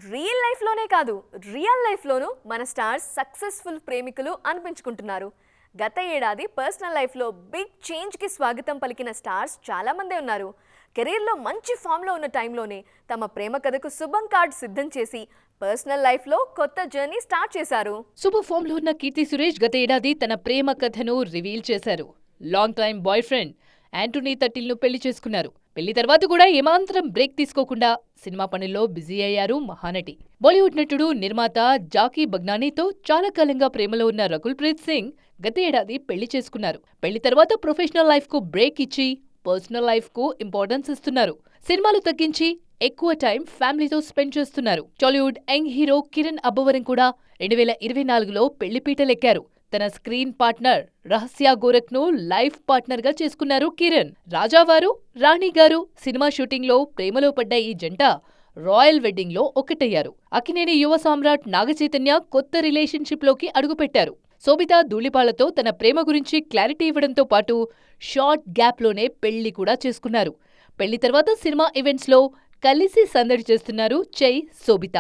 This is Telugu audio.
రియల్ లైఫ్లోనే కాదు, రియల్ లైఫ్లోనూ మన స్టార్స్ సక్సెస్ఫుల్ ప్రేమికులు అనిపించుకుంటున్నారు. గత ఏడాది పర్సనల్ లైఫ్లో బిగ్ చేంజ్కి స్వాగతం పలికిన స్టార్స్ చాలామందే ఉన్నారు. కెరీర్లో మంచి ఫామ్లో ఉన్న టైంలోనే తమ ప్రేమ కథకు శుభం కార్డ్ సిద్ధం చేసి పర్సనల్ లైఫ్లో కొత్త జర్నీ స్టార్ట్ చేశారు. సూపర్ ఫామ్ లో ఉన్న కీర్తి సురేష్ గత ఏడాది తన ప్రేమ కథను రివీల్ చేశారు. Long time boyfriend Antony తట్టిల్ను పెళ్లి చేసుకున్నారు. పెళ్లి తర్వాత కూడా ఏమాంతరం బ్రేక్ తీసుకోకుండా సినిమా పనుల్లో బిజీ అయ్యారు మహానటి. బాలీవుడ్ నటుడు, నిర్మాత జాకీ బగ్నానీతో చాలా కాలంగా ప్రేమలో ఉన్న రకుల్ ప్రీత్ సింగ్ గత ఏడాది పెళ్లి చేసుకున్నారు. పెళ్లి తర్వాత ప్రొఫెషనల్ లైఫ్ కు బ్రేక్ ఇచ్చి పర్సనల్ లైఫ్ కు ఇంపార్టెన్స్ ఇస్తున్నారు. సినిమాలు తగ్గించి ఎక్కువ టైం ఫ్యామిలీతో స్పెండ్ చేస్తున్నారు. టాలీవుడ్ యంగ్ హీరో కిరణ్ అబ్బవరం కూడా 2024లో పెళ్లిపీటలెక్కారు. తన స్క్రీన్ పార్ట్నర్ రహస్య గోరఖ్ ను లైఫ్ పార్ట్నర్ గా చేసుకున్నారు కిరణ్. రాజావారు, రాణి గారు సినిమా షూటింగ్ లో ప్రేమలో పడ్డ ఈ జంట రాయల్ వెడ్డింగ్ లో ఒక్కటయ్యారు. అక్కినేని యువ సామ్రాట్ నాగచైతన్య కొత్త రిలేషన్షిప్ లోకి అడుగుపెట్టారు. శోభిత ధూళిపాళ్లతో తన ప్రేమ గురించి క్లారిటీ ఇవ్వడంతో పాటు షార్ట్ గ్యాప్ లోనే పెళ్లి కూడా చేసుకున్నారు. పెళ్లి తర్వాత సినిమా ఈవెంట్స్ లో కలిసి సందడి చేస్తున్నారు చై, శోభిత.